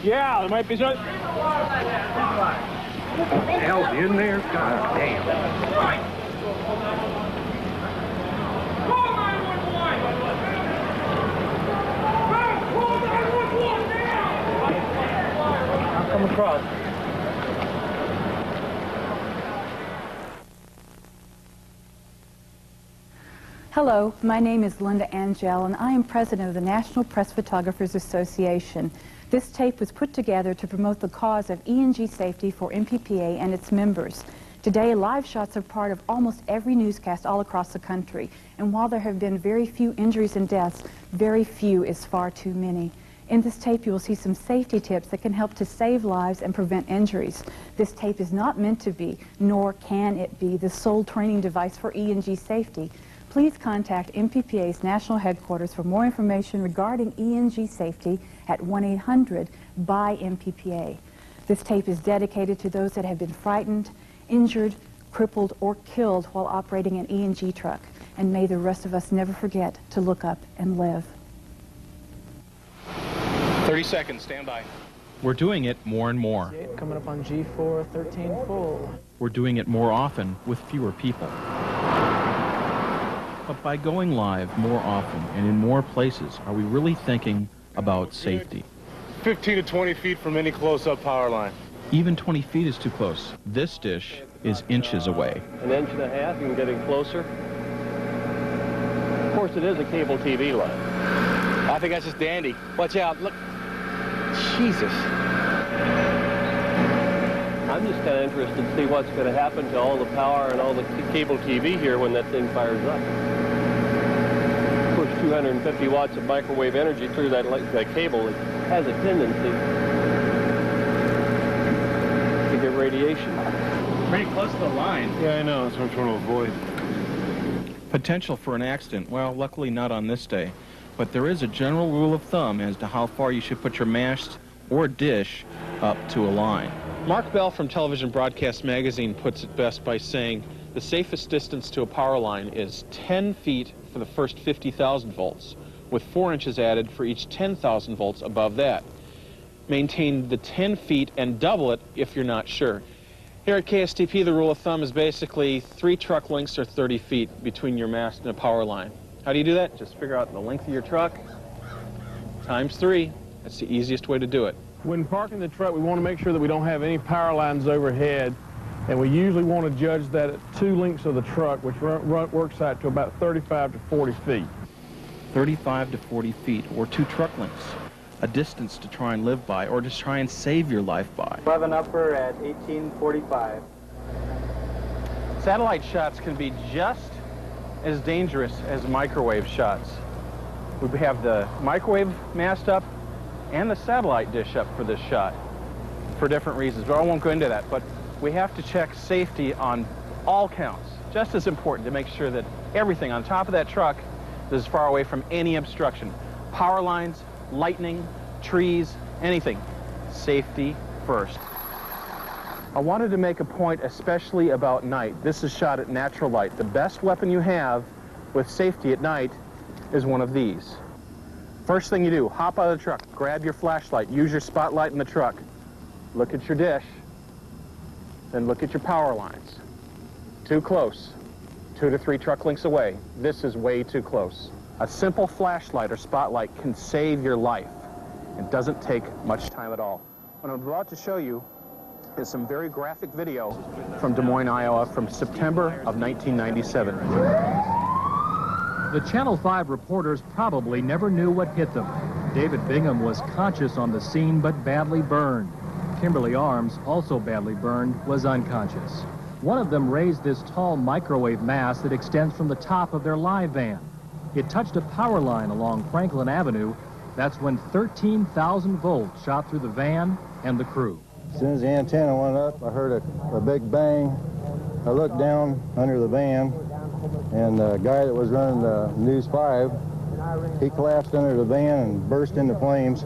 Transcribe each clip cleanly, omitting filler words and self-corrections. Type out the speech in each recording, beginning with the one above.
Yeah, there might be some. What the hell's in there? God damn. I'll come across. Hello, my name is Linda Angel, and I am president of the National Press Photographers Association. This tape was put together to promote the cause of E&G safety for MPPA and its members. Today, live shots are part of almost every newscast all across the country, and while there have been very few injuries and deaths, very few is far too many. In this tape, you will see some safety tips that can help to save lives and prevent injuries. This tape is not meant to be, nor can it be, the sole training device for E&G safety. Please contact MPPA's national headquarters for more information regarding E&G safety at 1-800-BUY-MPPA. This tape is dedicated to those that have been frightened, injured, crippled, or killed while operating an E&G truck. And may the rest of us never forget to look up and live. 30 seconds, stand by. We're doing it more and more. Coming up on G4, 13 full. We're doing it more often with fewer people. But by going live more often and in more places, are we really thinking about safety? 15 to 20 feet from any close-up power line. Even 20 feet is too close. This dish is inches away. An inch and a half, you can get in closer. Of course, it is a cable TV line. I think that's just dandy. Watch out, look. Jesus. I'm just kind of interested to see what's going to happen to all the power and all the cable TV here when that thing fires up. Push 250 watts of microwave energy through that cable. It has a tendency to get radiation. Pretty close to the line. Yeah, I know. That's what I'm trying to avoid. Potential for an accident. Well, luckily not on this day. But there is a general rule of thumb as to how far you should put your mast or dish up to a line. Mark Bell from Television Broadcast Magazine puts it best by saying the safest distance to a power line is 10 feet for the first 50,000 volts, with 4 inches added for each 10,000 volts above that. Maintain the 10 feet and double it if you're not sure. Here at KSTP, the rule of thumb is basically 3 truck lengths or 30 feet between your mast and a power line. How do you do that? Just figure out the length of your truck times 3. That's the easiest way to do it. When parking the truck, we want to make sure that we don't have any power lines overhead, and we usually want to judge that at 2 lengths of the truck, which works out to about 35 to 40 feet. 35 to 40 feet, or 2 truck lengths, a distance to try and live by, or to try and save your life by. 11 upper at 1845. Satellite shots can be just as dangerous as microwave shots. We have the microwave mast up and the satellite dish up for this shot for different reasons, but I won't go into that. But we have to check safety on all counts. Just as important to make sure that everything on top of that truck is far away from any obstruction. Power lines, lightning, trees, anything. Safety first. I wanted to make a point especially about night. This is shot at natural light. The best weapon you have with safety at night is one of these. First thing you do, hop out of the truck, grab your flashlight, use your spotlight in the truck, look at your dish, then look at your power lines. Too close, 2 to 3 truck lengths away. This is way too close. A simple flashlight or spotlight can save your life. It doesn't take much time at all. What I'm about to show you is some very graphic video from Des Moines, Iowa from September of 1997. The Channel 5 reporters probably never knew what hit them. David Bingham was conscious on the scene but badly burned. Kimberly Arms, also badly burned, was unconscious. One of them raised this tall microwave mast that extends from the top of their live van. It touched a power line along Franklin Avenue. That's when 13,000 volts shot through the van and the crew. As soon as the antenna went up, I heard a big bang. I looked down under the van, and the guy that was running the News 5, he collapsed under the van and burst into flames.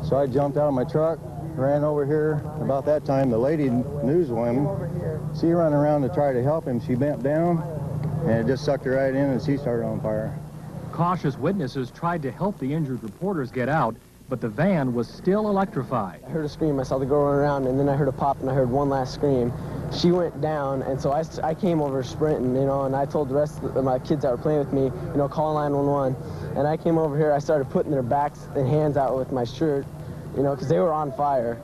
So I jumped out of my truck, ran over here. About that time, the lady newswoman, she ran around to try to help him. She bent down, and it just sucked her right in, and she started on fire. Cautious witnesses tried to help the injured reporters get out, but the van was still electrified. I heard a scream, I saw the girl run around, and then I heard a pop, and I heard one last scream. She went down, and so I came over sprinting, you know, and I told the rest of my kids that were playing with me, you know, call 911. And I came over here, I started putting their backs and hands out with my shirt, you know, because they were on fire.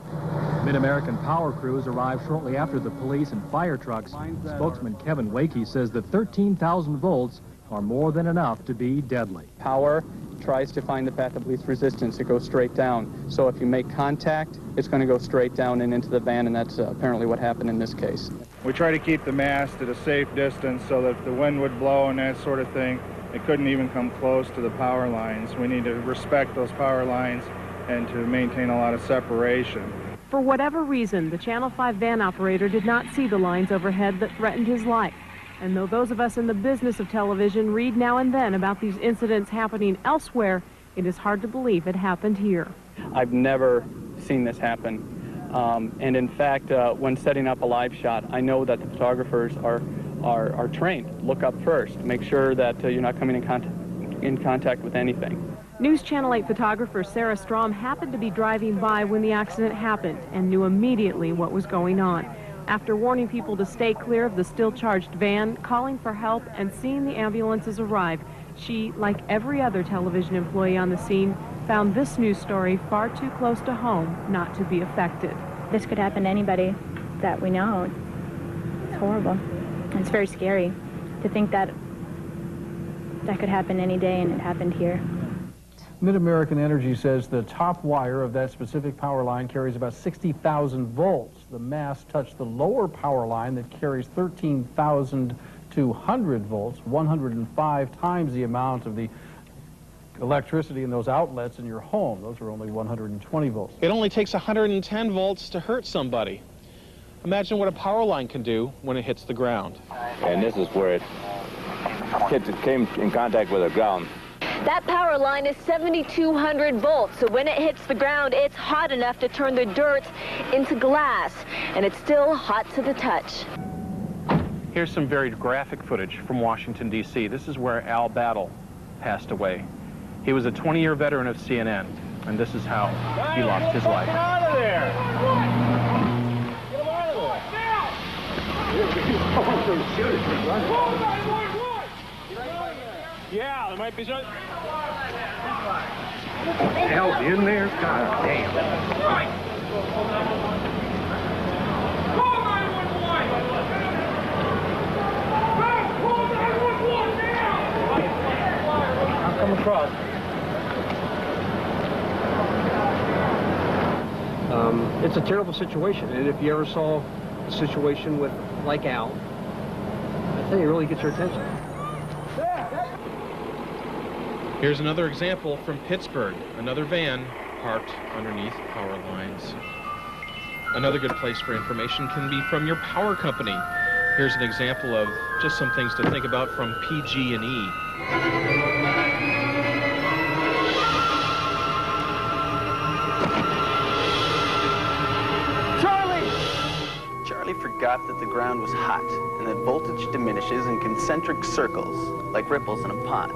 Mid-American power crews arrived shortly after the police and fire trucks. Spokesman Kevin Wakey says that 13,000 volts are more than enough to be deadly. Power tries to find the path of least resistance. It goes straight down. So if you make contact, it's going to go straight down and into the van, and that's apparently what happened in this case. We try to keep the mast at a safe distance so that the wind would blow and that sort of thing. It couldn't even come close to the power lines. We need to respect those power lines and to maintain a lot of separation. For whatever reason, the Channel 5 van operator did not see the lines overhead that threatened his life. And though those of us in the business of television read now and then about these incidents happening elsewhere, it is hard to believe it happened here. I've never seen this happen. And in fact, when setting up a live shot, I know that the photographers are trained. Look up first. Make sure that you're not coming in contact with anything. News Channel 8 photographer Sarah Strom happened to be driving by when the accident happened and knew immediately what was going on. After warning people to stay clear of the still-charged van, calling for help, and seeing the ambulances arrive, she, like every other television employee on the scene, found this news story far too close to home not to be affected. This could happen to anybody that we know. It's horrible. And it's very scary to think that that could happen any day, and it happened here. Mid-American Energy says the top wire of that specific power line carries about 60,000 volts. The mast touched the lower power line that carries 13,200 volts, 105 times the amount of the electricity in those outlets in your home. Those are only 120 volts. It only takes 110 volts to hurt somebody. Imagine what a power line can do when it hits the ground. And this is where it came in contact with the ground. That power line is 7,200 volts, so when it hits the ground, it's hot enough to turn the dirt into glass, and it's still hot to the touch. Here's some very graphic footage from Washington, D.C. This is where Al Battle passed away. He was a 20-year veteran of CNN, and this is how he lost his life. Get out of there! Get him out of there! Yeah, there might be some... Hell's in there? God damn. I'll come across. It's a terrible situation, and if you ever saw a situation with, like Al, I tell you, it really gets your attention. Here's another example from Pittsburgh. Another van parked underneath power lines. Another good place for information can be from your power company. Here's an example of just some things to think about from PG&E. Charlie forgot that the ground was hot and that voltage diminishes in concentric circles like ripples in a pond.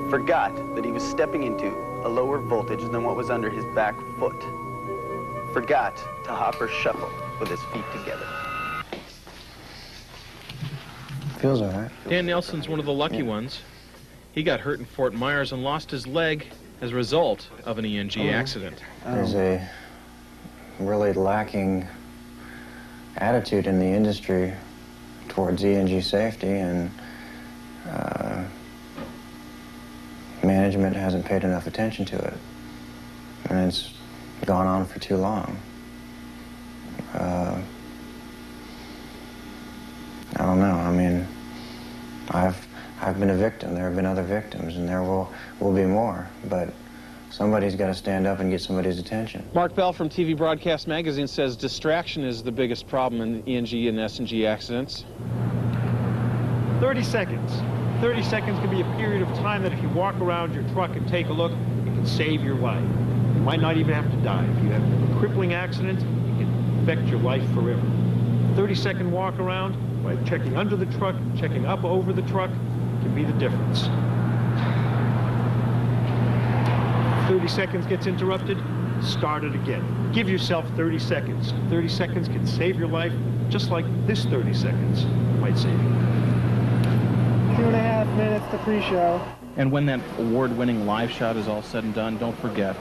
Forgot that he was stepping into a lower voltage than what was under his back foot. Forgot to hop or shuffle with his feet together. Feels all right. Dan Nelson's one of the lucky ones. He got hurt in Fort Myers and lost his leg as a result of an ENG accident. There's a really lacking attitude in the industry towards ENG safety, and management hasn't paid enough attention to it, and it's gone on for too long. I don't know. I mean, I've been a victim. There have been other victims, and there will be more. But somebody's got to stand up and get somebody's attention. Mark Bell from TV Broadcast Magazine says distraction is the biggest problem in ENG and S&G accidents. 30 seconds. 30 seconds can be a period of time that if you walk around your truck and take a look, it can save your life. You might not even have to die. If you have a crippling accident, it can affect your life forever. 30-second walk around by checking under the truck, checking up over the truck, can be the difference. 30 seconds gets interrupted, start it again. Give yourself 30 seconds. 30 seconds can save your life, just like this 30 seconds might save you. 2.5 minutes to pre-show. And when that award-winning live shot is all said and done, don't forget,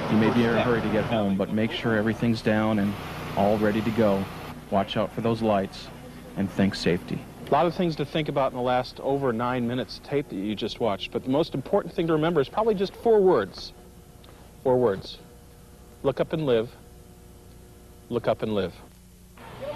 you may be in a hurry to get home, but make sure everything's down and all ready to go. Watch out for those lights and think safety. A lot of things to think about in the last over 9 minutes tape that you just watched, but the most important thing to remember is probably just 4 words. 4 words. Look up and live. Look up and live.